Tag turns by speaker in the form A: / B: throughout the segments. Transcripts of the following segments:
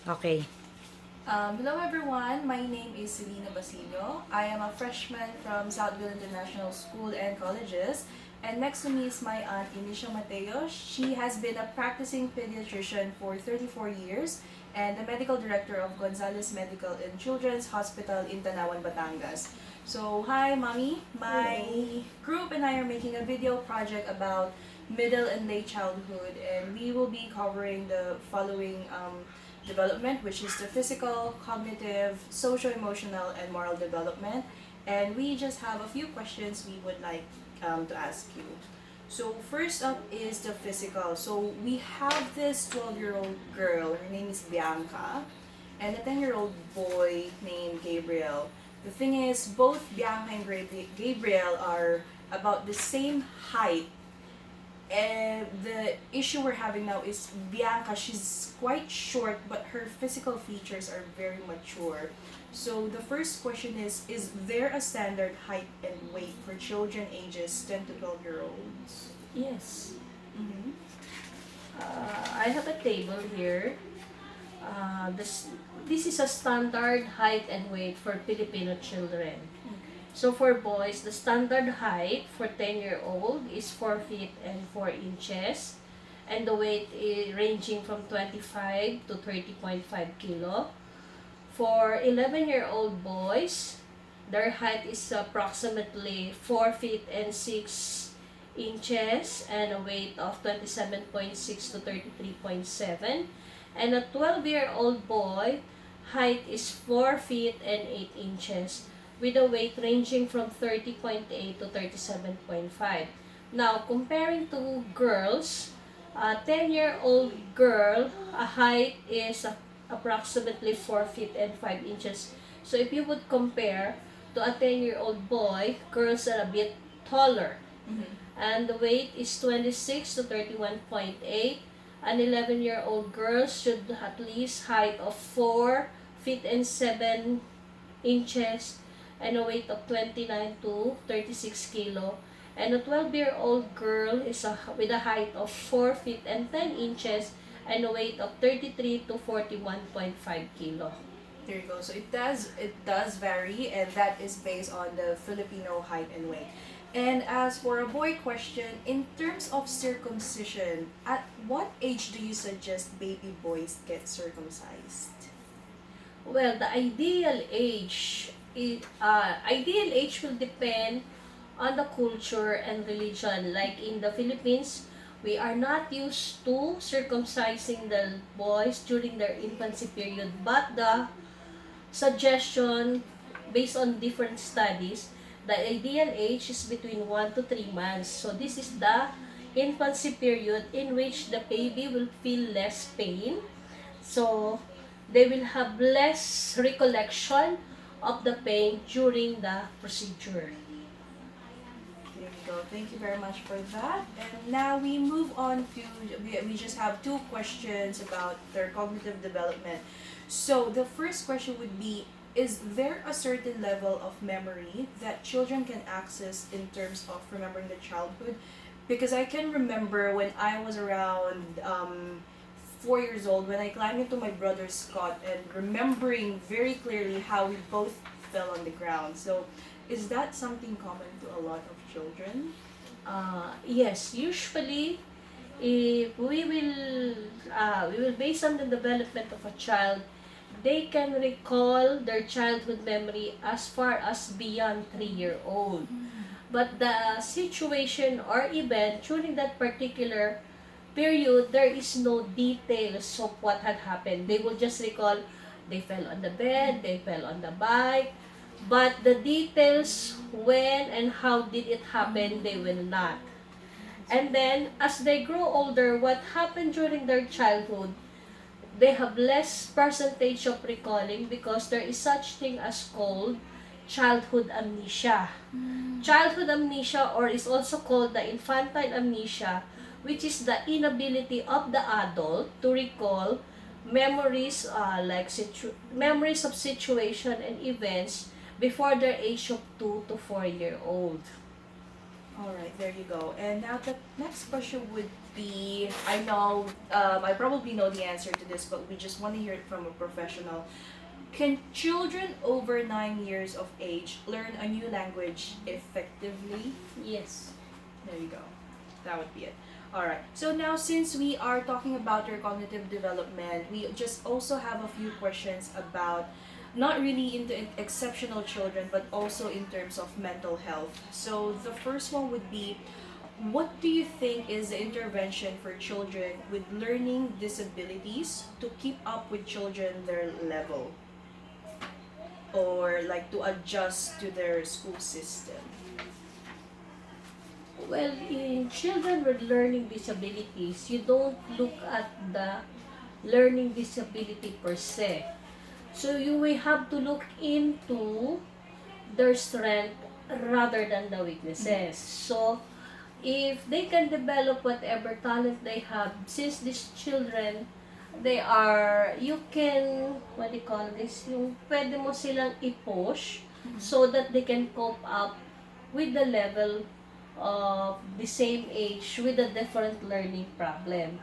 A: Okay.
B: Hello everyone, my name is Selena Basilio. I am a freshman from Southville International School and Colleges. And next to me is my aunt Inicia Mateo. She has been a practicing pediatrician for 34 years and the medical director of Gonzales Medical and Children's Hospital in Tanawan, Batangas. So, hi mommy. My group and I are making a video project about middle and late childhood, and we will be covering the following development, which is the physical, cognitive, social-emotional, and moral development. And we just have a few questions we would like to ask you. So first up is the physical. So we have this 12-year-old girl. Her name is Bianca, and a 10-year-old boy named Gabriel. The thing is, both Bianca and Gabriel are about the same height, and the issue we're having now is Bianca. She's quite short, but her physical features are very mature. So the first question is there a standard height and weight for children ages 10 to 12-year-olds?
C: Yes.
B: Mm-hmm.
C: I have a table here. This is a standard height and weight for Filipino children. So for boys, the standard height for 10-year-old is 4 feet and 4 inches. And the weight is ranging from 25 to 30.5 kilo. For 11-year-old boys, their height is approximately 4 feet and 6 inches and a weight of 27.6 to 33.7. And a 12-year-old boy, height is 4 feet and 8 inches with a weight ranging from 30.8 to 37.5. Now, comparing to girls, a 10-year-old girl, a height is approximately 4 feet and 5 inches. So if you would compare to a 10-year-old boy, girls are a bit taller.
B: Mm-hmm.
C: And the weight is 26 to 31.8. An 11-year-old girl should at least height of 4 feet and 7 inches and a weight of 29 to 36 kilo. And a 12-year-old girl is with a height of 4 feet and 10 inches and a weight of 33 to 41.5 kilo.
B: There you go. So it does vary, and that is based on the Filipino height and weight. And as for a boy question, in terms of circumcision, at what age do you suggest baby boys get circumcised?
C: Well, the ideal age will depend on the culture and religion. Like in the Philippines, we are not used to circumcising the boys during their infancy period, but the suggestion based on different studies, the ideal age is between 1 to 3 months. So this is the infancy period in which the baby will feel less pain. So they will have less recollection of the pain during the procedure.
B: There you go. Thank you very much for that. And now we move on to, we just have two questions about their cognitive development. So the first question would be, is there a certain level of memory that children can access in terms of remembering the childhood? Because I can remember when I was around 4 years old, when I climbed into my brother's cot and remembering very clearly how we both fell on the ground. So is that something common to a lot of children?
C: Yes, usually if we will base on the development of a child, they can recall their childhood memory as far as beyond 3 year old. But the situation or event during that particular period, there is no details of what had happened. They will just recall they fell on the bed, they fell on the bike, but the details when and how did it happen, they will not. And then, as they grow older, what happened during their childhood, they have less percentage of recalling because there is such thing as called childhood amnesia. Childhood amnesia, or is also called the infantile amnesia, which is the inability of the adult to recall memories memories of situation and events before their age of 2 to 4 year old.
B: All right, there you go. And now the next question would be, I know, I probably know the answer to this, but we just want to hear it from a professional. Can children over 9 years of age learn a new language effectively?
C: Yes.
B: There you go. That would be it. All right. So now, since we are talking about your cognitive development, we just also have a few questions about not really into exceptional children, but also in terms of mental health. So the first one would be, what do you think is the intervention for children with learning disabilities to keep up with children their level, or like to adjust to their school system?
C: Well, in children with learning disabilities, you don't look at the learning disability per se. So you will have to look into their strength rather than the weaknesses. So if they can develop whatever talent they have, since these children, they are, you can, what do you call this, yung pwede mo silang i-push so that they can cope up with the level of the same age with a different learning problem.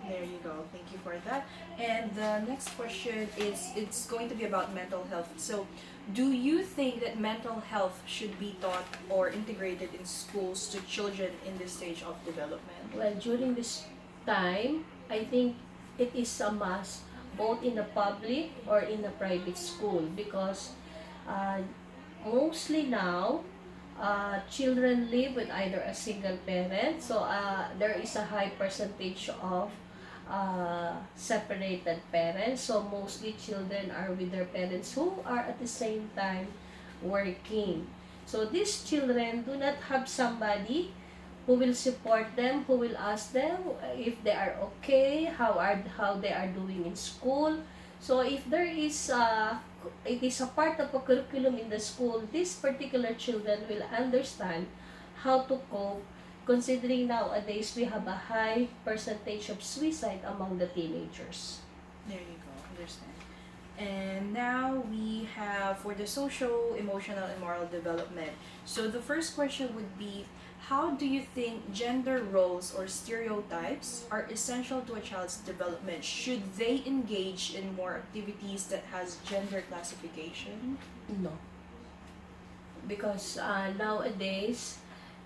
B: There you go. Thank you for that. And the next question is, it's going to be about mental health. So, do you think that mental health should be taught or integrated in schools to children in this stage of development?
C: Well, during this time, I think it is a must both in the public or in the private school, because uh, mostly now, children live with either a single parent, so there is a high percentage of separated parents. So mostly children are with their parents who are at the same time working. So these children do not have somebody who will support them, who will ask them if they are okay, how they are doing in school. So if there is it is a part of a curriculum in the school, these particular children will understand how to cope, considering nowadays we have a high percentage of suicide among the teenagers.
B: There you go. Understand. And now we have for the social, emotional, and moral development. So the first question would be, how do you think gender roles or stereotypes are essential to a child's development? Should they engage in more activities that has gender classification?
C: No. Because nowadays,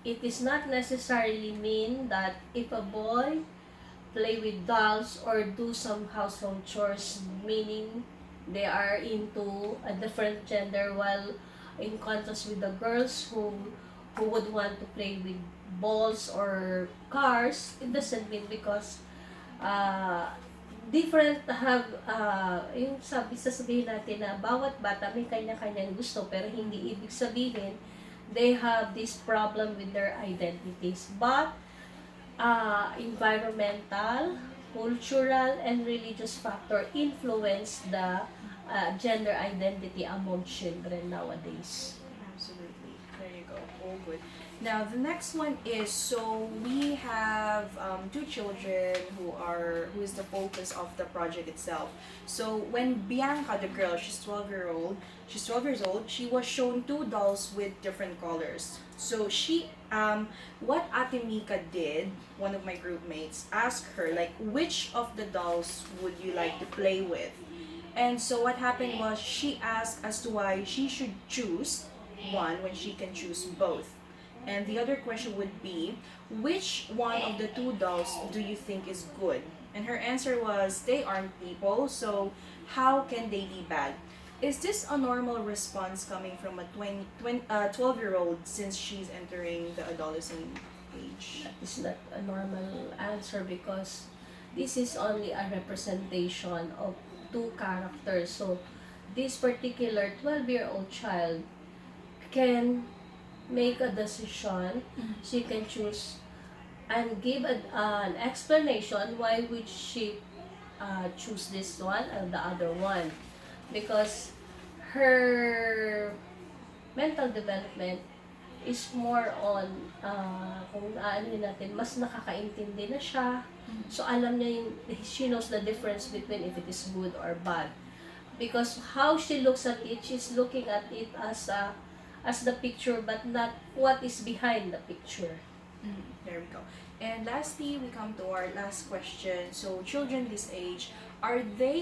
C: it is not necessarily mean that if a boy play with dolls or do some household chores, meaning they are into a different gender, while in contrast with the girls who would want to play with balls or cars, it doesn't mean, because uh, different have yung sabihin natin na bawat bata may kanya-kanyang gusto, pero hindi ibig sabihin they have this problem with their identities. But environmental, cultural, and religious factor influence the gender identity among children nowadays.
B: Absolutely. There you go. All good. Now the next one is, so we have two children who is the focus of the project itself. So when Bianca, the girl, she's 12 years old, she was shown two dolls with different colors. So what Ate Mika did, one of my group mates, asked her like, which of the dolls would you like to play with? And so what happened was, she asked as to why she should choose one when she can choose both. And the other question would be, which one of the two dolls do you think is good? And her answer was, they aren't people, so how can they be bad? Is this a normal response coming from a 12-year-old, since she's entering the adolescent age?
C: That is not a normal answer, because this is only a representation of two characters. So this particular 12-year-old child can make a decision. She can choose and give an explanation why would she choose this one and the other one, because her mental development is more on kung ano natin, mas nakakaintindi na siya. So alam niya yung, she knows the difference between if it is good or bad, because how she looks at it, she's looking at it as as the picture but not what is behind the picture.
B: There we go. And lastly, we come to our last question. So, children this age, are they